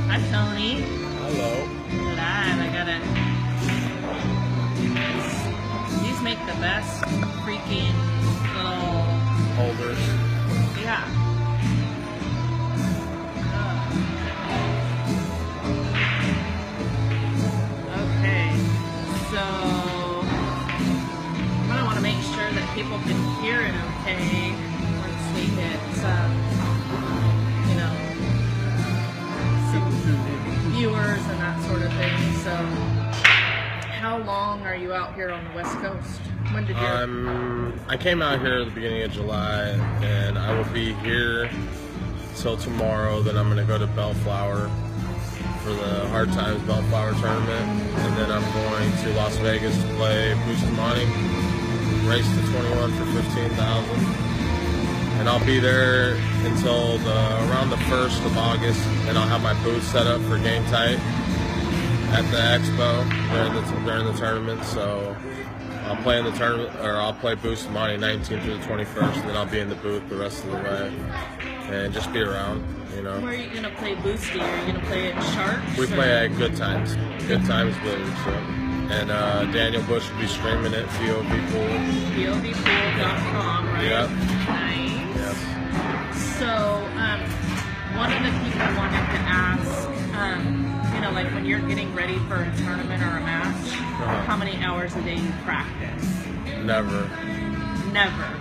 Hi, Tony. Hello. Live. I gotta. These make the best freaking little Holders. Yeah. Okay. So I'm gonna want to make sure that people can hear it okay once we hit some viewers and that sort of thing. So how long are you out here on the West Coast? When did you? I came out here at the beginning of July, and I will be here till tomorrow. Then I'm going to go to Bellflower for the Hard Times Bellflower tournament, and then I'm going to Las Vegas to play Bustamante, race to 21 for $15,000, and I'll be there until around the 1st of August, and I'll have my booth set up for game tight at the expo during the tournament. So I'll play in the tournament, or I'll play Bustamante 19th through the 21st, and then I'll be in the booth the rest of the way and just be around, you know. Where are you gonna play Boosty? Are you gonna play at Sharks? We play at Good Times Village. So. And Daniel Bush will be streaming it, POVpool. POVpool.com, right? Yep. Nice. Yes. So, one of the people wanted to ask, like when you're getting ready for a tournament or a match, how many hours a day you practice? Never. Never.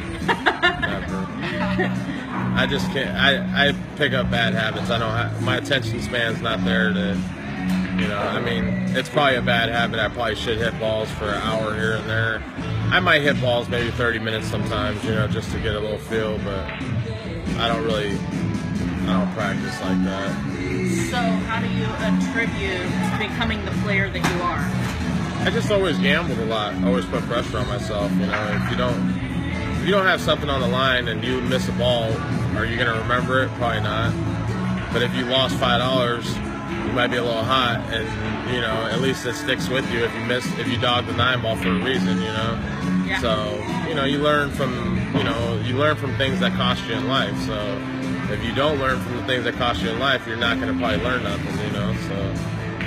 I just can't. I pick up bad habits. I don't. My attention span's not there to. I mean, it's probably a bad habit. I probably should hit balls for an hour here and there. I might hit balls maybe 30 minutes sometimes, just to get a little feel, but I don't practice like that. So how do you attribute to becoming the player that you are? I just always gambled a lot. Always put pressure on myself. If you don't have something on the line and you miss a ball, are you going to remember it? Probably not. But if you lost $5, you might be a little hot, and at least it sticks with you. If you dog the 9-ball for a reason, Yeah. So you learn from things that cost you in life. So if you don't learn from the things that cost you in life, you're not going to probably learn nothing. So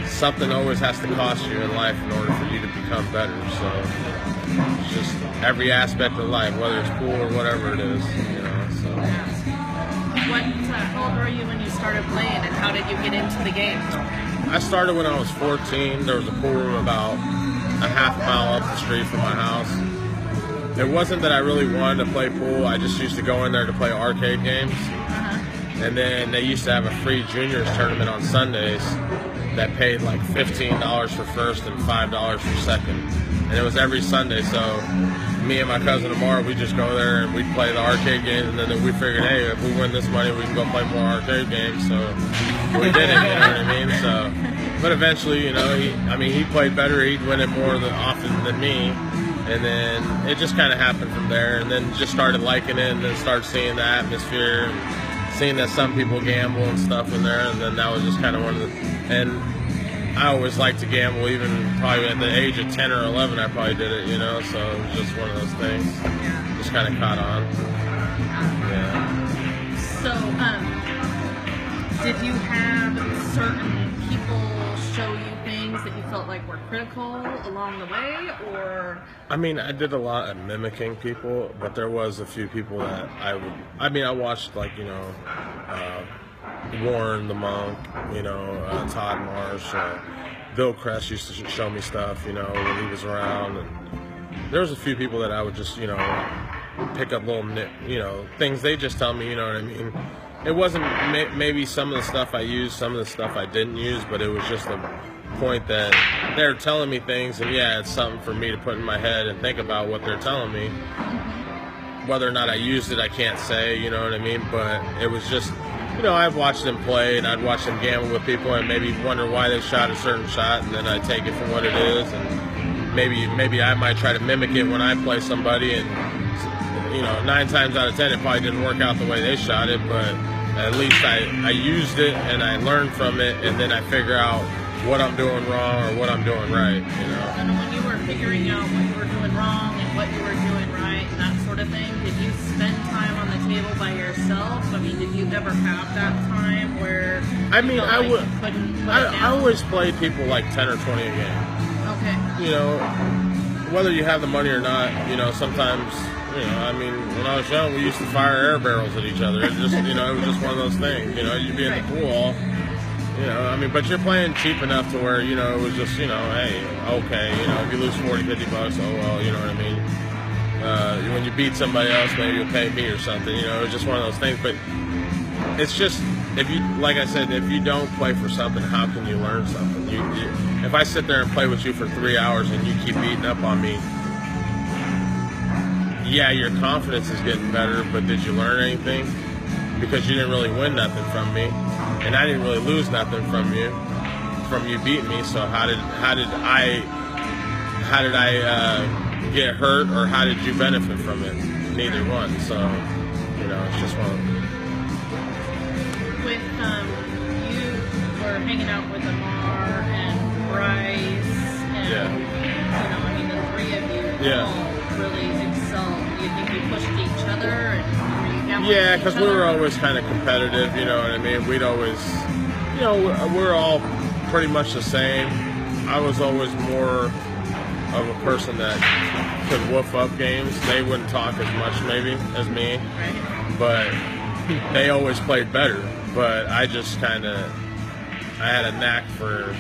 something always has to cost you in life in order for you to become better. So it's just every aspect of life, whether it's pool or whatever it is. So. How old were you when you started playing, and how did you get into the game? I started when I was 14. There was a pool room about a half mile up the street from my house. It wasn't that I really wanted to play pool. I just used to go in there to play arcade games. And then they used to have a free juniors tournament on Sundays that paid like $15 for first and $5 for second. And it was every Sunday, so me and my cousin Amar, we'd just go there and we'd play the arcade games, and then we figured, hey, if we win this money, we can go play more arcade games. So we did it, you know what I mean? So, but eventually, he played better. He'd win it more often than me. And then it just kind of happened from there, and then just started liking it, and then started seeing the atmosphere, and seeing that some people gamble and stuff in there, and then that was just kind of one of the, and I always liked to gamble, even probably at the age of 10 or 11, I probably did it, so it was just one of those things. Yeah. Just kind of caught on. Yeah. So, did you have certain people show you things that you felt like were critical along the way, or? I mean, I did a lot of mimicking people, but there was a few people that I watched, like, Warren the Monk, Todd Marsh, Bill Kress used to show me stuff, when he was around, and there was a few people that I would just, pick up little, things they just tell me, you know what I mean? It wasn't maybe some of the stuff I used, some of the stuff I didn't use, but it was just a point that they're telling me things, and yeah, it's something for me to put in my head and think about what they're telling me. Whether or not I used it, I can't say, you know what I mean? But it was just, I've watched them play, and I'd watch them gamble with people and maybe wonder why they shot a certain shot, and then I take it for what it is, and maybe I might try to mimic it when I play somebody, and 9 times out of 10 it probably didn't work out the way they shot it, but at least I used it and I learned from it, and then I figure out what I'm doing wrong or what I'm doing right, And when you were figuring out what you were doing wrong and what you were doing right and that sort of thing, did you spend time on the table by yourself? I mean, did you ever have that time where I mean, I would. I I always play people like 10 or 20 a game. Okay. You know, whether you have the money or not, you know, sometimes, you know, I mean, when I was young, we used to fire air barrels at each other. It just, you know, it was just one of those things. You know, you'd be in the pool, you know, I mean, but you're playing cheap enough to where, you know, it was just, you know, hey, okay, you know, if you lose 40, 50 bucks, oh well, you know what I mean? When you beat somebody else, maybe you'll pay me or something, you know, it was just one of those things. But it's just, if you, like I said, if you don't play for something, how can you learn something? If I sit there and play with you for 3 hours and you keep beating up on me, yeah, your confidence is getting better, but did you learn anything? Because you didn't really win nothing from me, and I didn't really lose nothing from you beating me. So how did I get hurt, or how did you benefit from it? Neither one. So, you know, it's just one. With you were hanging out with Amar and Bryce, and you know, I mean, the three of you all really excelled. Do you think you pushed each other, and were you down with Yeah, each because we other? were always kind of competitive. You know what I mean? We'd always, you know, we're all pretty much the same. I was always more of a person that could woof up games. They wouldn't talk as much maybe as me, Right. but they always played better. But I just kind of, I had a knack for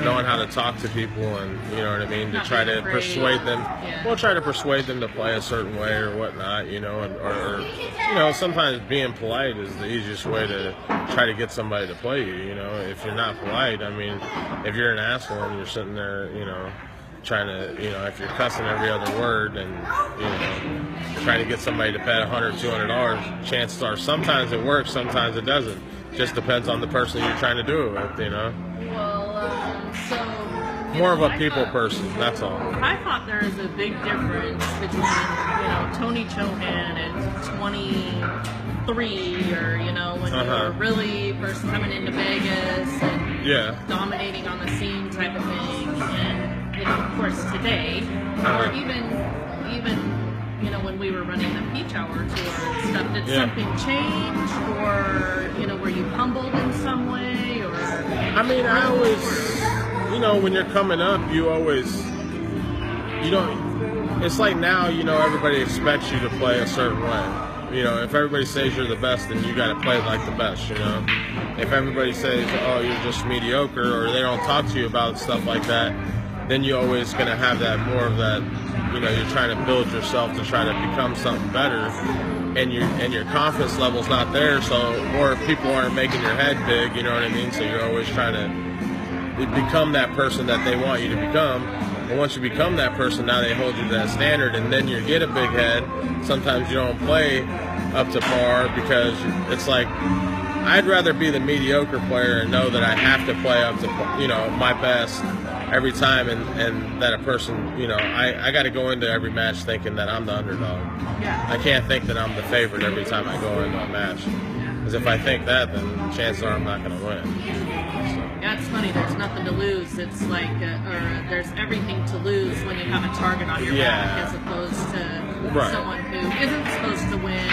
knowing how to talk to people, and you know what I mean, to Not try being to afraid. persuade them. Yeah. Well, try to persuade them to play a certain way or whatnot, you know, or you know, sometimes being polite is the easiest way to try to get somebody to play you. You know, if you're not polite, I mean, if you're an asshole and you're sitting there, you know, trying to, you know, if you're cussing every other word and, you know, trying to get somebody to bet $100, $200, chances are sometimes it works, sometimes it doesn't. Just depends on the person you're trying to do it with, you know. Well, so More of a people person, that's all. I thought there was a big difference between, you know, Tony Chohan at 23, or you know, when you were really first coming into Vegas and dominating on the scene type of thing, and you know, of course today, or even you know, when we were running the Peach Hour tour and stuff, did something change, or you know, were you humbled in some way, or? I mean, I always, you know, when you're coming up, you always, you don't, it's like now, you know, everybody expects you to play a certain way. You know, if everybody says you're the best, then you got to play like the best, you know. If everybody says, oh, you're just mediocre, or they don't talk to you about stuff like that, then you're always going to have that, more of that, you know, you're trying to build yourself to try to become something better, and your confidence level's not there, so more people aren't making your head big, you know what I mean? So you're always trying to become that person that they want you to become. And once you become that person, now they hold you to that standard, and then you get a big head. Sometimes you don't play up to par because it's like, I'd rather be the mediocre player and know that I have to play up to, you know, my best every time, and that a person, you know, I got to go into every match thinking that I'm the underdog. Yeah. I can't think that I'm the favorite every time I go into a match. Because if I think that, then chances are I'm not going to win. So. Yeah, it's funny. There's nothing to lose. It's like, or there's everything to lose when you have a target on your back, as opposed to someone who isn't supposed to win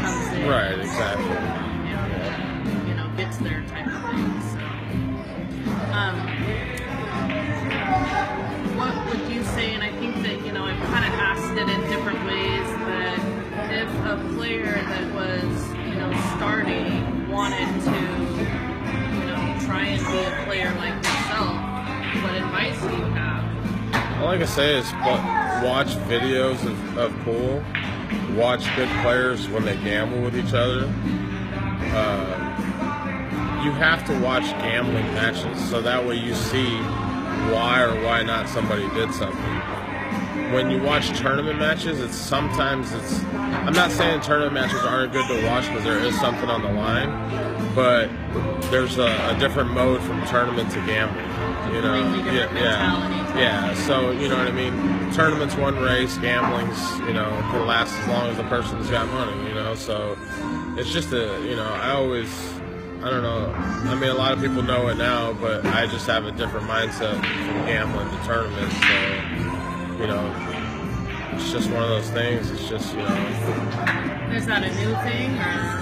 comes in. Right, exactly. You know, gets there type of thing. So, what would you say? And I think that, you know, I've kind of asked it in different ways, that if a player that was, you know, starting wanted to, you know, try and be a player like yourself, what advice do you have? All I can say is watch videos of pool, watch good players when they gamble with each other. You have to watch gambling matches, so that way you see why or why not somebody did something. When you watch tournament matches, I'm not saying tournament matches aren't good to watch because there is something on the line, but there's a different mode from tournament to gambling. You know, yeah. So you know what I mean. Tournaments one race, gambling's, you know, can last as long as the person's got money. You know, so it's just you know, I don't know. I mean, a lot of people know it now, but I just have a different mindset from gambling to tournaments. So, you know, it's just one of those things. It's just, you know. Is that a new thing, or?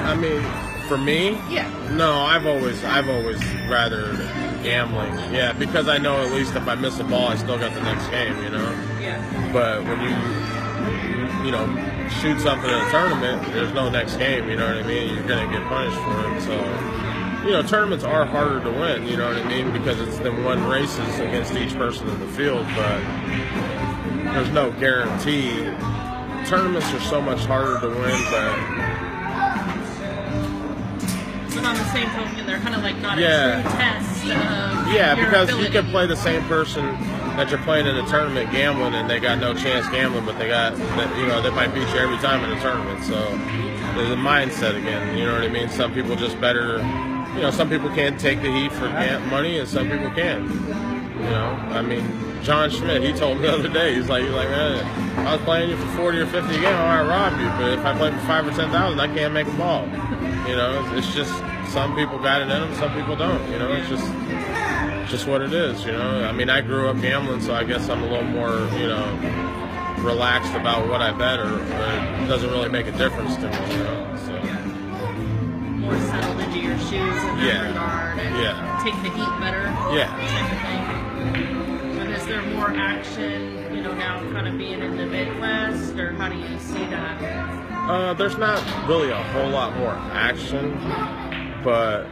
I mean, For me? Yeah. No, I've always rather gambling. Yeah, because I know at least if I miss a ball, I still got the next game, you know? Yeah. But when you know, shoot something in a tournament, there's no next game, you know what I mean? You're going to get punished for it. So, you know, tournaments are harder to win, you know what I mean? Because it's them one races against each person in the field, but there's no guarantee. Tournaments are so much harder to win, but on the same token, they're kind of like not a true test of your because ability. you can play the same person that you're playing in a tournament gambling, and they got no chance gambling, but they might beat you every time in a tournament. So there's a mindset again, you know what I mean? Some people just better, you know, some people can't take the heat for money, and some people can. You know, I mean, John Schmidt, he told me the other day, he's like, man, I was playing you for 40 or 50 a game, I might rob you, but if I play for 5 or 10,000, I can't make a ball. You know, it's just some people got it in them, some people don't. You know, it's just what it is. You know, I mean, I grew up gambling, so I guess I'm a little more, you know, relaxed about what I bet, or it doesn't really make a difference to me. You know, so more settled into your shoes in that regard, and take the heat better. Type of thing. And is there more action, you know, now kind of being in the Midwest, or how do you see that? There's not really a whole lot more action, but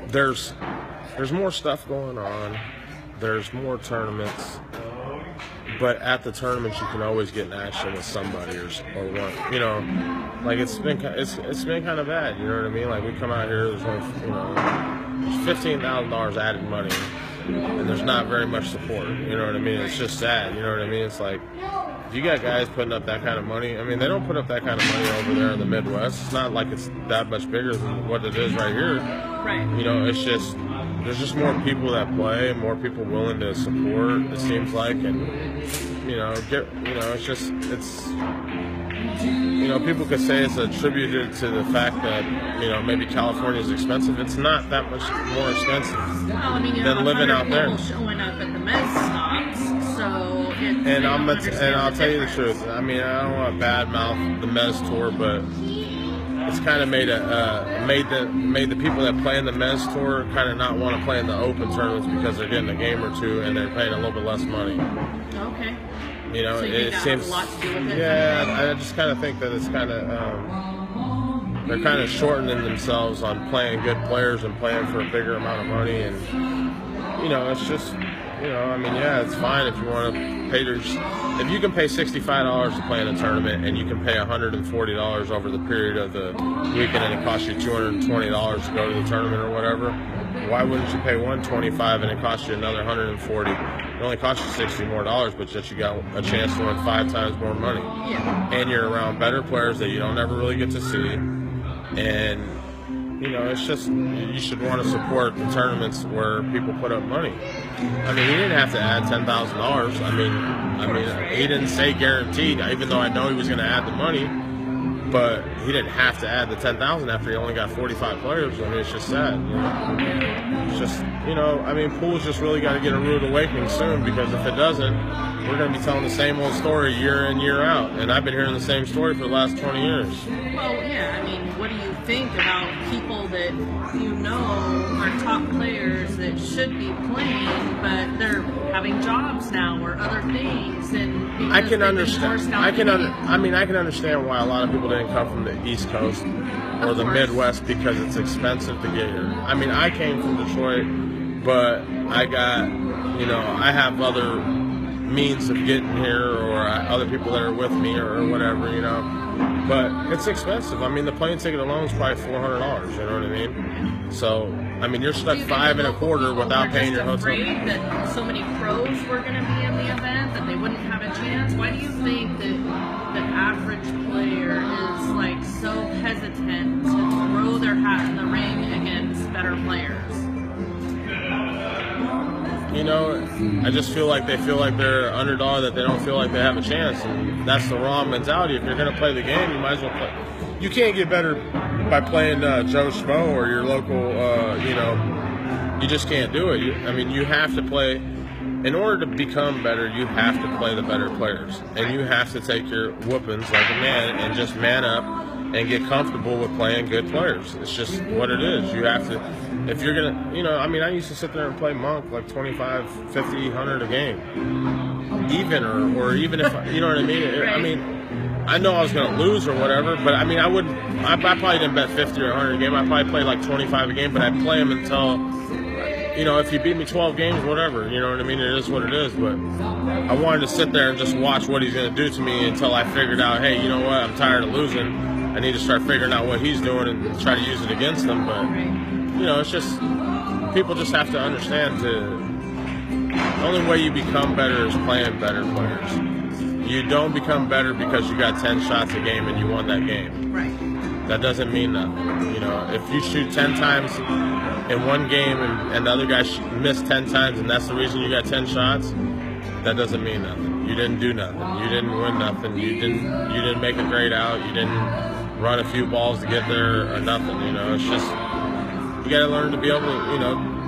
there's more stuff going on. There's more tournaments, but at the tournaments you can always get in action with somebody or one. You know, like it's been kind of bad. You know what I mean? Like we come out here, there's only, you know, there's $15,000 added money, and there's not very much support. You know what I mean? It's just sad. You know what I mean? It's like, if you got guys putting up that kind of money, I mean, they don't put up that kind of money over there in the Midwest. It's not like it's that much bigger than what it is right here. Right. You know, it's just, there's just more people that play, more people willing to support, it seems like, and, you know, it's just, you know, people could say it's attributed to the fact that, you know, maybe California is expensive. It's not that much more expensive than living out there. Showing up at the Mez stops, so and I'll tell you the truth. I mean, I don't want to badmouth the Mez tour, but it's kind of made the people that play in the Mez tour kind of not want to play in the open tournaments because they're getting a game or two and they're paying a little bit less money. Okay. You know, so you it seems. Has a lot to do with it, I just kind of think that it's kind of they're kind of shortening themselves on playing good players and playing for a bigger amount of money, and you know, it's just. You know, I mean, yeah, it's fine if you want to pay if you can pay $65 to play in a tournament and you can pay $140 over the period of the weekend and it costs you $220 to go to the tournament or whatever, why wouldn't you pay $125 and it costs you another $140? It only costs you $60 more, but just you got a chance to win 5 times more money. Yeah. And you're around better players that you don't ever really get to see. And you know, it's just, you should want to support the tournaments where people put up money. I mean, he didn't have to add $10,000. I mean, he didn't say guaranteed, even though I know he was going to add the money. But he didn't have to add the $10,000 after he only got 45 players. I mean, it's just sad. You know? It's just, you know, I mean, pool's just really got to get a rude awakening soon, because if it doesn't, we're going to be telling the same old story year in, year out. And I've been hearing the same story for the last 20 years. Well, yeah, I mean, what do you think about people that you know are top players that should be playing, but they're having jobs now or other things? And I can understand. I can understand why a lot of people didn't come from the East Coast or the Midwest, because it's expensive to get here. I mean, I came from Detroit, but I have other means of getting here, or other people that are with me or whatever, you know. But it's expensive. I mean, the plane ticket alone is probably $400. You know what I mean? So, I mean, you're stuck $5.25 without paying your hotel. Afraid that so many pros were going to be in the event that they wouldn't have a chance. Why do you think that the average player is like so hesitant to throw their hat in the ring against better players? You know, I just feel like they feel like they're underdog, that they don't feel like they have a chance, and that's the wrong mentality. If you're going to play the game, you might as well play. You can't get better by playing Joe Schmo or your local, you know, you just can't do it. I mean, you have to play. In order to become better, you have to play the better players, and you have to take your whoopings like a man and just man up and get comfortable with playing good players. It's just what it is. You have to, if you're going to, I mean, I used to sit there and play Monk like 25, 50, 100 a game. Even, or even if, you know what I mean? Right. I mean, I know I was going to lose or whatever, but I mean, I probably didn't bet 50 or 100 a game. I probably played like 25 a game, but I'd play them until, if you beat me 12 games, whatever, you know what I mean? It is what it is, but I wanted to sit there and just watch what he's going to do to me until I figured out, hey, you know what? I'm tired of losing. I need to start figuring out what he's doing and try to use it against him. But, it's just, people just have to understand the only way you become better is playing better players. You don't become better because you got 10 shots a game and you won that game. Right. That doesn't mean nothing. If you shoot 10 times in one game and the other guy missed 10 times and that's the reason you got 10 shots, that doesn't mean nothing. You didn't do nothing. You didn't win nothing. You didn't make a great out. You didn't run a few balls to get there or nothing. It's just, you got to learn to be able to,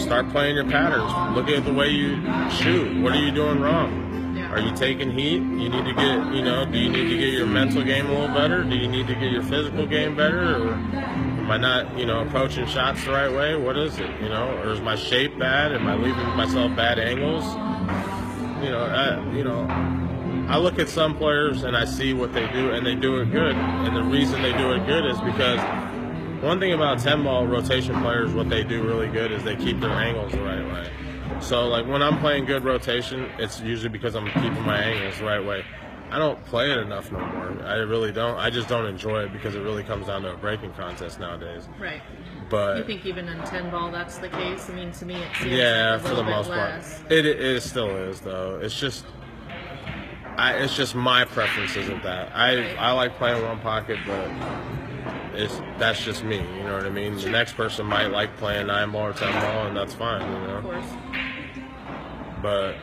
start playing your patterns. Look at the way you shoot. What are you doing wrong? Are you taking heat? You need to get, do you need to get your mental game a little better? Do you need to get your physical game better? Or am I not, approaching shots the right way? What is it, Or is my shape bad? Am I leaving myself bad angles? I look at some players and I see what they do, and they do it good. And the reason they do it good is because one thing about 10-ball rotation players, what they do really good is they keep their angles the right way. So, like, when I'm playing good rotation, it's usually because I'm keeping my angles the right way. I don't play it enough no more. I really don't. I just don't enjoy it because it really comes down to a breaking contest nowadays. Right. But you think even in 10-ball that's the case? I mean, to me it seems yeah, like a for the little most bit part, less. it still is though. It's just my preference isn't that. I like playing one pocket, but that's just me. You know what I mean? The next person might like playing 9-ball or 10-ball, and that's fine. Of course. But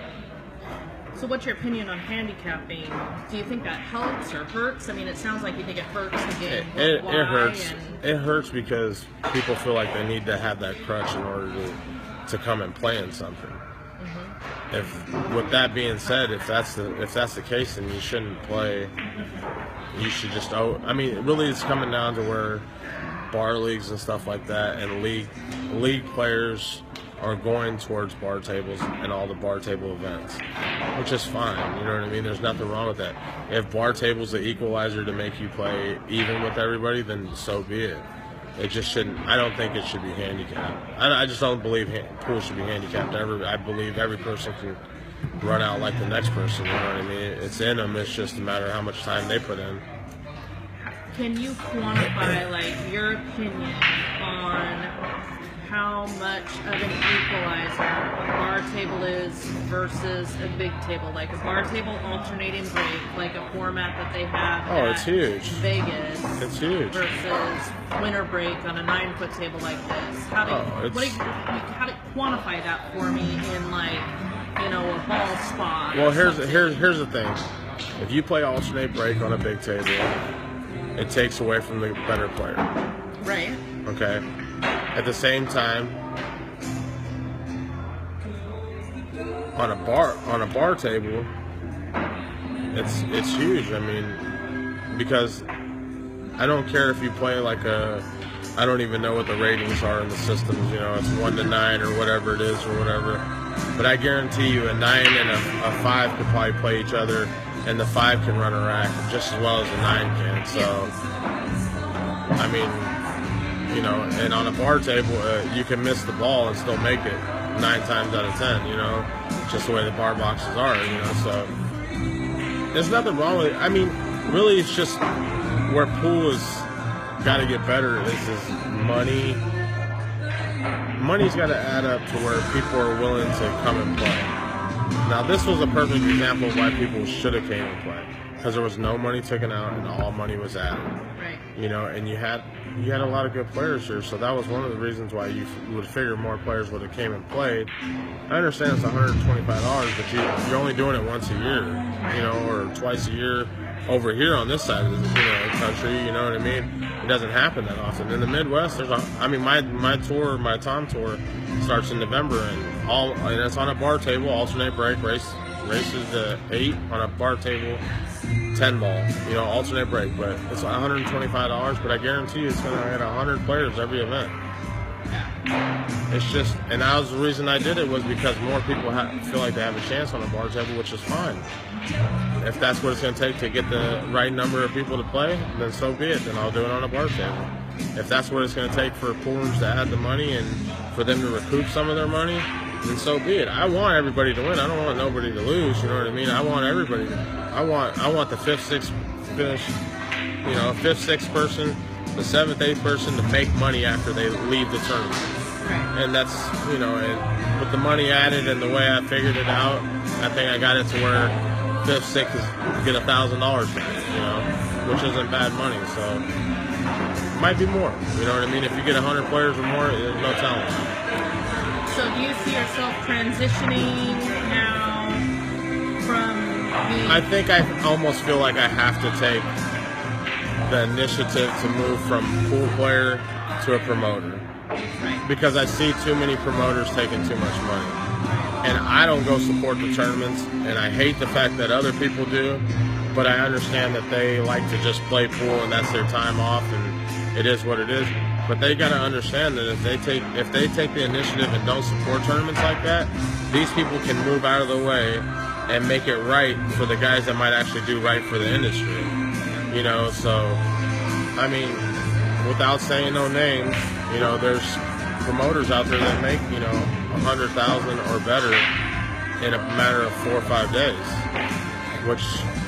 so what's your opinion on handicapping? Do you think that helps or hurts? I mean, it sounds like you think it hurts the game. It hurts. It hurts because people feel like they need to have that crutch in order to come and play in something. Mm-hmm. If, with that being said, if that's the case, then you shouldn't play. You should just. I mean, really, it's coming down to where bar leagues and stuff like that, and league players are going towards bar tables and all the bar table events, which is fine. You know what I mean? There's nothing wrong with that. If bar table's the equalizer to make you play even with everybody, then so be it. It just shouldn't. I don't think it should be handicapped. I just don't believe pool should be handicapped. I believe every person can run out like the next person. You know what I mean? It's in them. It's just a matter of how much time they put in. Can you quantify, like, your opinion on how much of an equalizer a bar table is versus a big table? Like a bar table alternating break, like a format that they have it's huge. Vegas. It's huge. Versus winter break on a 9-foot table like this. How to quantify that for me in, like, a ball spot? Well, here's the thing. If you play alternate break on a big table, it takes away from the better player. Right. Okay. At the same time, on a bar table, it's huge. I mean, because I don't care if you play like I don't even know what the ratings are in the systems. It's 1 to 9 or whatever it is or whatever. But I guarantee you, a 9 and a 5 could probably play each other, and the 5 can run a rack just as well as the 9 can. So, I mean. And on a bar table, you can miss the ball and still make it 9 times out of 10, just the way the bar boxes are, so there's nothing wrong with it. I mean, really, it's just where pool has got to get better is money. Money's got to add up to where people are willing to come and play. Now, this was a perfect example of why people should have came and played, because there was no money taken out and all money was added. Right. And you had a lot of good players here, so that was one of the reasons why you would figure more players would have came and played. I understand it's $125, but you're only doing it once a year, or twice a year over here on this side of the country. You know what I mean? It doesn't happen that often. In the Midwest, my tour, my Tom tour, starts in November, and it's on a bar table, alternate break races to 8 on a bar table, 10 10 ball, you know, alternate break, but it's $125, but I guarantee you it's going to hit 100 players every event. It's just, and that was the reason I did it, was because more people feel like they have a chance on a bar table, which is fine. If that's what it's going to take to get the right number of people to play, then so be it. Then I'll do it on a bar table. If that's what it's going to take for pool rooms to add the money and for them to recoup some of their money, then so be it. I want everybody to win. I don't want nobody to lose. You know what I mean? I want everybody. I want the fifth, sixth finish. You know, fifth, sixth person, the seventh, eighth person to make money after they leave the tournament. Right. And that's, you know, and with the money added and the way I figured it out, I think I got it to where fifth, sixth get $1,000 from it, you know, which isn't bad money. So might be more. You know what I mean? If you get 100 players or more, there's no telling. So do you see yourself transitioning now from being... I think I almost feel like I have to take the initiative to move from pool player to a promoter. Right. Because I see too many promoters taking too much money. And I don't go support the tournaments, and I hate the fact that other people do, but I understand that they like to just play pool and that's their time off, and it is what it is. But they got to understand that if they take the initiative and don't support tournaments like that, these people can move out of the way and make it right for the guys that might actually do right for the industry. You know, so, I mean, without saying no names, you know, there's promoters out there that make, you know, 100,000 or better in a matter of 4 or 5 days, which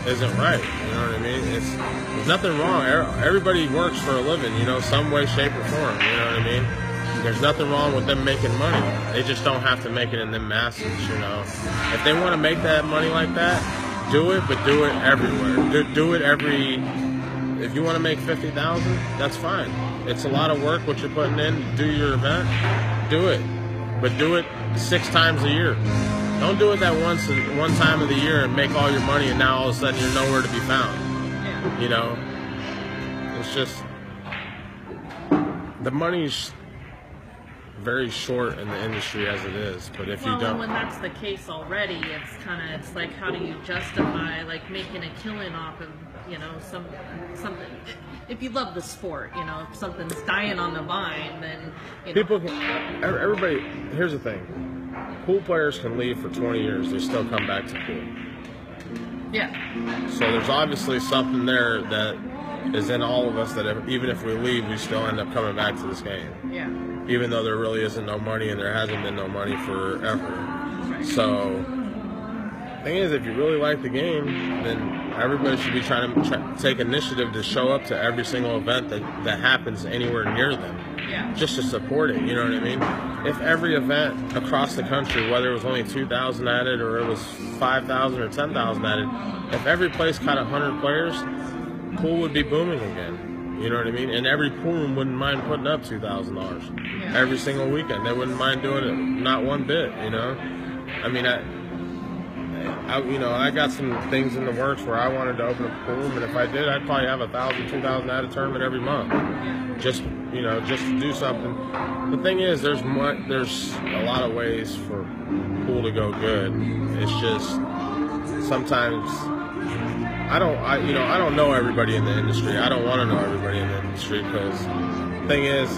isn't right. You know what I mean? There's nothing wrong. Everybody works for a living, you know, some way, shape, or form. You know what I mean? There's nothing wrong with them making money. They just don't have to make it in them masses, you know. If they want to make that money like that, do it, but do it everywhere. Do it every. If you want to make 50,000, that's fine. It's a lot of work what you're putting in to do your event. Do it, but do it 6 times a year. Don't do it that one time of the year and make all your money, and now all of a sudden you're nowhere to be found. Yeah. You know, it's just the money's very short in the industry as it is. But if you don't, and when that's the case already, it's like, how do you justify like making a killing off of, you know, something? If you love the sport, you know, if something's dying on the vine, then you know. Everybody. Here's the thing: pool players can leave for 20 years; they still come back to pool. Yeah. So there's obviously something there that is in all of us that even if we leave, we still end up coming back to this game. Yeah. Even though there really isn't no money and there hasn't been no money forever. Right. So, the thing is, if you really like the game, then everybody should be trying to take initiative to show up to every single event that happens anywhere near them. Yeah. Just to support it, you know what I mean? If every event across the country, whether it was only 2,000 added or it was 5,000 or 10,000 added, if every place caught 100 players, pool would be booming again. You know what I mean? And every pool room wouldn't mind putting up $2,000 every single weekend. They wouldn't mind doing it, not one bit. You know, I mean, I got some things in the works where I wanted to open a pool room, and if I did, I'd probably have 1,000, 2,000 at a tournament every month. Just to do something. The thing is, there's a lot of ways for pool to go good. It's just sometimes. I don't know everybody in the industry. I don't want to know everybody in the industry because the thing is,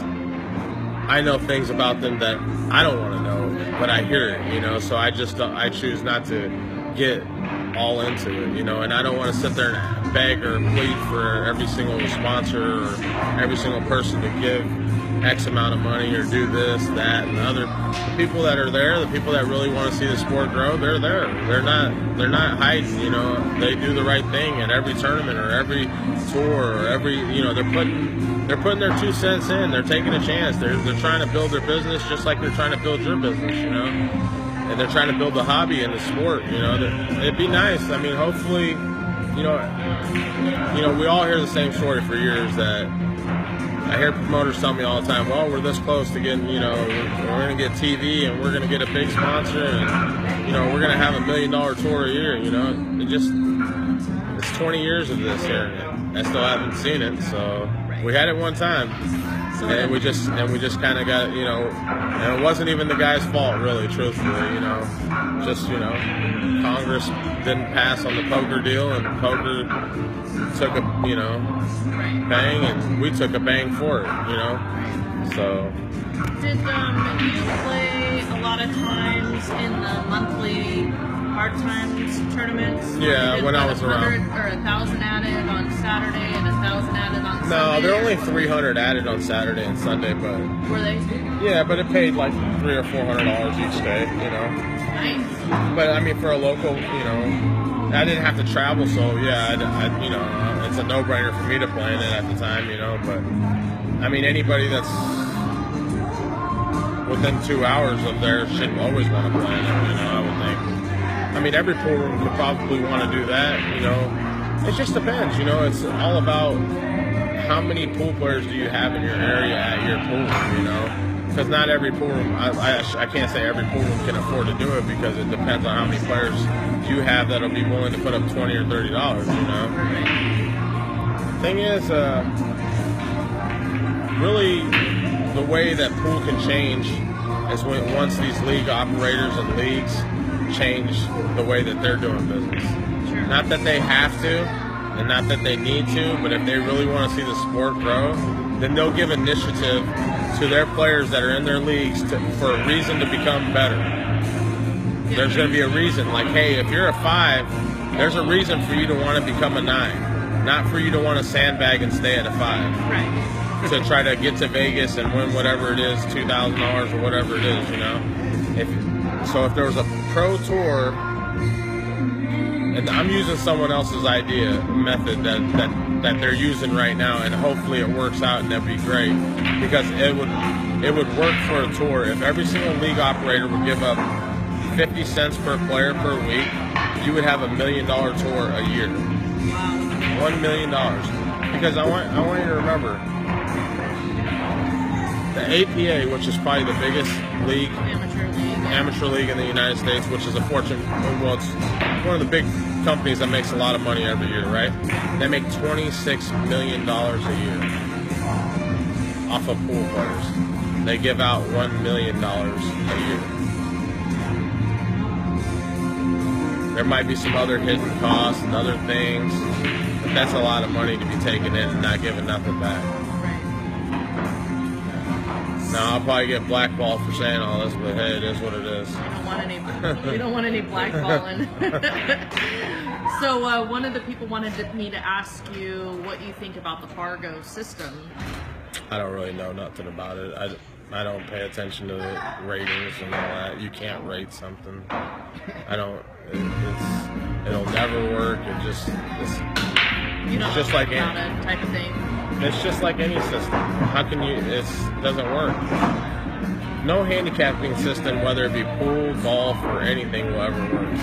I know things about them that I don't want to know, but I hear it, you know, so I choose not to get all into it, you know, and I don't want to sit there and beg or plead for every single sponsor or every single person to give X amount of money or do this, that, and the other. The people that are there, the people that really want to see the sport grow, they're there. They're not hiding, you know. They do the right thing at every tournament or every tour or every, you know, they're putting their 2 cents in. They're taking a chance. They're trying to build their business just like they're trying to build your business, you know. And they're trying to build the hobby and the sport, you know. It'd be nice. I mean, hopefully, you know, we all hear the same story for years that I hear promoters tell me all the time, well, we're this close to getting, you know, we're going to get TV and we're going to get a big sponsor and, you know, we're going to have $1 million tour a year, you know. It's 20 years of this here and I still haven't seen it, so we had it one time. And we just kind of got, and it wasn't even the guy's fault, really, truthfully, just, Congress didn't pass on the poker deal, and poker took a, bang, and we took a bang for it, so. Did you play a lot of times in the monthly hard times tournaments? Yeah, when I was around. Or 1,000 added on Saturday and 1,000 added on Sunday? No, there are only 300 added on Saturday and Sunday, but. Were they? Yeah, but it paid like $300 or $400 each day, Nice. But I mean, for a local, I didn't have to travel, so yeah, it's a no-brainer for me to play in it at the time, But I mean, anybody that's within 2 hours of there should always want to play in it, I would think. I mean, every pool room could probably want to do that, It just depends, It's all about how many pool players do you have in your area at your pool, Because not every pool room, I can't say every pool room can afford to do it, because it depends on how many players you have that'll be willing to put up $20 or $30, Thing is, really, the way that pool can change is once these league operators and leagues change the way that they're doing business. Sure. Not that they have to, and not that they need to, but if they really want to see the sport grow, then they'll give initiative to their players that are in their leagues for a reason to become better. There's going to be a reason, like, hey, if you're a 5, there's a reason for you to want to become a 9, not for you to want to sandbag and stay at a 5. Right. To try to get to Vegas and win whatever it is, $2,000 or whatever it is, If there was a pro tour, and I'm using someone else's method that they're using right now, and hopefully it works out, and that'd be great, because it would work for a tour if every single league operator would give up 50 cents per player per week. You would have $1 million tour a year. Wow. $1 million. Because I want you to remember, the APA, which is probably the biggest league, amateur league in the United States, which is it's one of the big companies that makes a lot of money every year, right? They make $26 million a year off of pool players. They give out $1 million a year. There might be some other hidden costs and other things, but that's a lot of money to be taken in and not giving nothing back. Now, I'll probably get blackballed for saying all this, but hey, it is what it is. We don't want any blackballing. So one of the people wanted me to ask you what you think about the Fargo system. I don't really know nothing about it. I don't pay attention to the ratings and all that. You can't rate something. It'll never work. It's just like about it type of thing. It's just like any system. How can you? It doesn't work. No handicapping system, whether it be pool, golf, or anything, will ever work,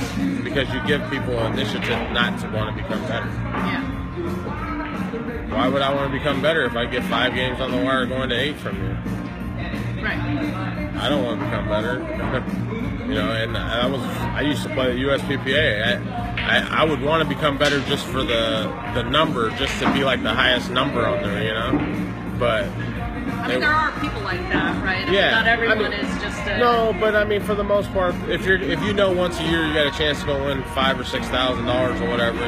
because you give people an initiative not to want to become better. Yeah. Why would I want to become better if I get 5 games on the wire going to 8 from you? Right. I don't want to become better. And I used to play the USPPA. I would want to become better just for the number, just to be like the highest number on there, But I mean, there are people like that, right? Yeah. Not everyone is just a... No, but I mean, for the most part, if you know once a year you got a chance to go win $5,000 or $6,000 or whatever,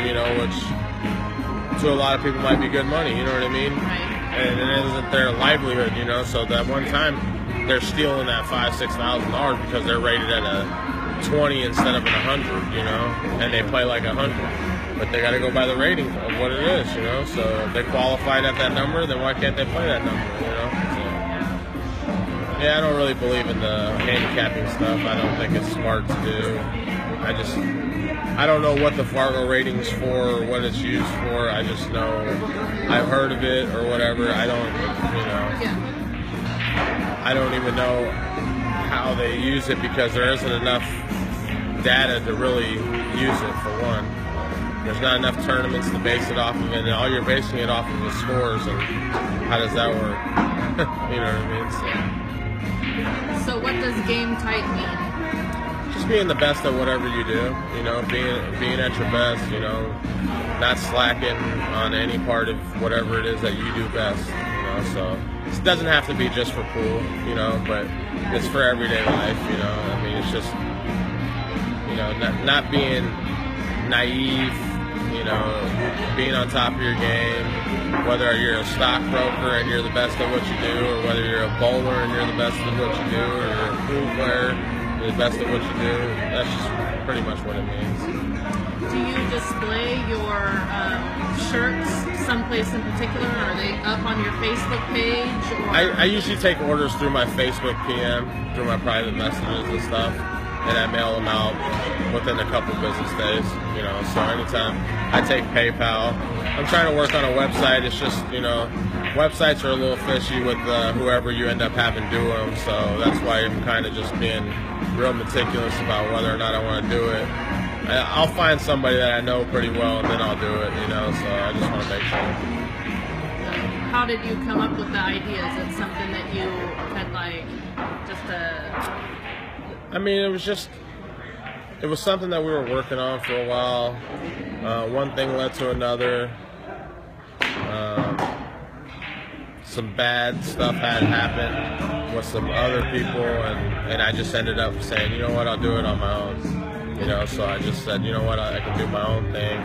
which to a lot of people might be good money, you know what I mean? Right. And it isn't their livelihood, So that one time they're stealing that $5,000, $6,000 because they're rated at a 20 instead of an 100, and they play like 100. But they got to go by the rating of what it is, So if they qualified at that number, then why can't they play that number, So, yeah, I don't really believe in the handicapping stuff. I don't think it's smart to do. I don't know what the Fargo rating's for or what it's used for. I just know I've heard of it or whatever. I don't even know how they use it, because there isn't enough data to really use it, for one. There's not enough tournaments to base it off of, and all you're basing it off of is scores, and how does that work? You know what I mean? So what does game tight mean? Just being the best at whatever you do, being at your best, not slacking on any part of whatever it is that you do best, So it doesn't have to be just for pool, you know, but it's for everyday life, you know. I mean, it's just, you know, not being naive, you know, being on top of your game, whether you're a stockbroker and you're the best at what you do, or whether you're a bowler and you're the best at what you do, or you're a pool player, you're the best at what you do. That's just pretty much what it means. Do you display your shirts someplace in particular? Are they up on your Facebook page? Or? I usually take orders through my Facebook PM, through my private messages and stuff, and I mail them out within a couple business days, you know, so anytime. I take PayPal. I'm trying to work on a website. It's just, you know, websites are a little fishy with whoever you end up having do them, so that's why I'm kind of just being real meticulous about whether or not I want to do it. I'll find somebody that I know pretty well, and then I'll do it, you know, so I just want to make sure. How did you come up with the idea? Is it something that you had, like, just a... I mean, it was something that we were working on for a while. One thing led to another. Some bad stuff had happened with some other people, and I just ended up saying, you know what, I'll do it on my own. You know, so I just said, you know what, I can do my own thing.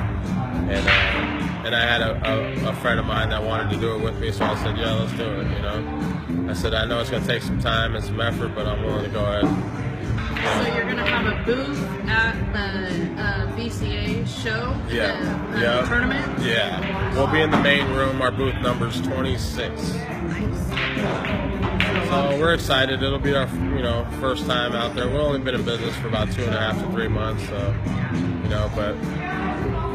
And I had a friend of mine that wanted to do it with me, so I said, yeah, let's do it, you know. I said, I know it's going to take some time and some effort, but I'm willing to go ahead. So you're going to have a booth at the VCA show? The tournament? Yeah. We'll be in the main room. Our booth number's 26. So we're excited. It'll be our, you know, first time out there. We've only been in business for about 2.5 to 3 months, so, you know, but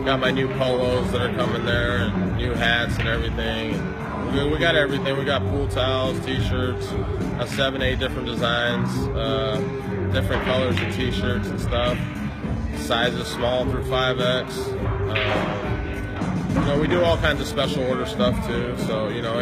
got my new polos that are coming there, and new hats and everything. And we got everything. We got pool towels, t-shirts, 7-8 different designs, different colors of t-shirts and stuff. Sizes small through 5X. You know, we do all kinds of special order stuff too. So you know,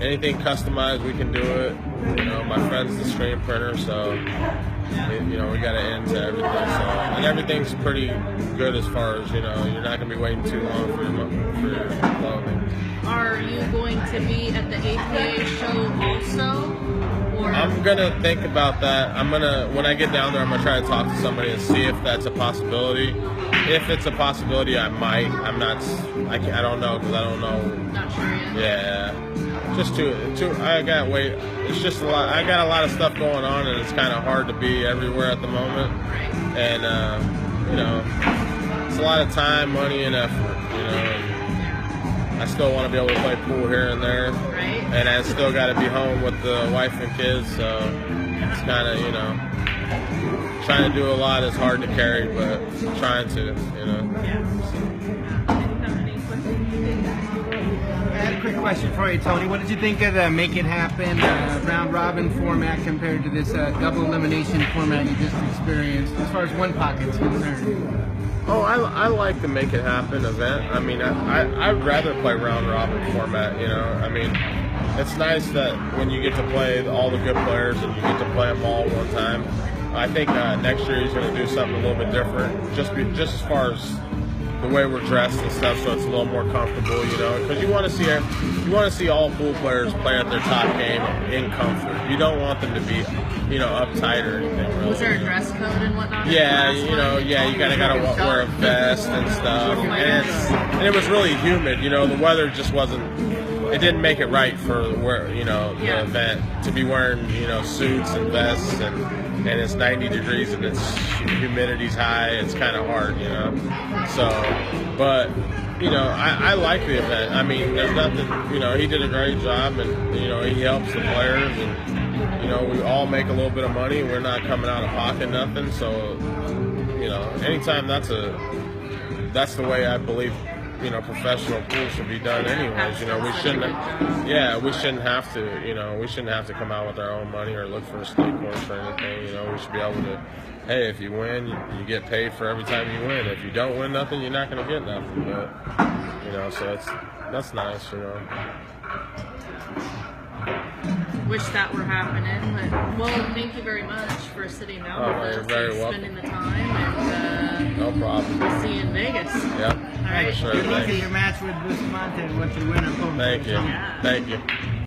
anything customized, we can do it. You know, my friend's the screen printer, so you know, we got to end to everything. So, and everything's pretty good as far as, you know, you're not going to be waiting too long for your clothing. Are you going to be at the APA show also? Or? I'm going to think about that. When I get down there, I'm going to try to talk to somebody and see if that's a possibility. If it's a possibility, I might. I don't know, because I don't know. Not sure yet. Yeah. Just it's just a lot. I got a lot of stuff going on, and it's kind of hard to be everywhere at the moment. And you know, it's a lot of time, money, and effort. You know, and I still want to be able to play pool here and there. Right. And I still got to be home with the wife and kids. So it's kind of, you know, trying to do a lot is hard to carry, but trying to, you know. Yeah. I had a quick question for you, Tony. What did you think of the Make It Happen round robin format compared to this double elimination format you just experienced, as far as one pocket's concerned? Oh, I like the Make It Happen event. I mean, I'd rather play round robin format, you know. I mean, it's nice that when you get to play all the good players and you get to play them all one time. I think next year he's going to do something a little bit different, just as far as the way we're dressed and stuff, so it's a little more comfortable, you know, because you want to see all pool players play at their top game in comfort. You don't want them to be, you know, uptight or anything. Really. Was there a dress code and whatnot? Yeah, you know, you gotta wear a vest and stuff, and it was really humid. You know, the weather just wasn't. It didn't make it right for the event to be wearing, you know, suits and vests, and it's 90 degrees and it's humidity's high. It's kind of hard, you know. So, but you know, I like the event. I mean, there's nothing. You know, he did a great job, and you know, he helps the players, and you know, we all make a little bit of money. We're not coming out of pocket nothing. So, you know, anytime that's the way I believe, you know, professional pool should be done anyways. You know, we shouldn't have to, you know, we shouldn't have to come out with our own money or look for a state course or anything. You know, we should be able to, hey, if you win, you get paid for every time you win. If you don't win nothing, you're not going to get nothing. But, you know, so that's nice, you know. Wish that were happening, but well, thank you very much for sitting down with us and spending the time, and no problem. We'll see you in Vegas. Yep. All right. Sure. Good luck at your match with Bustamante and what you win. Thank you. Yeah. Thank you.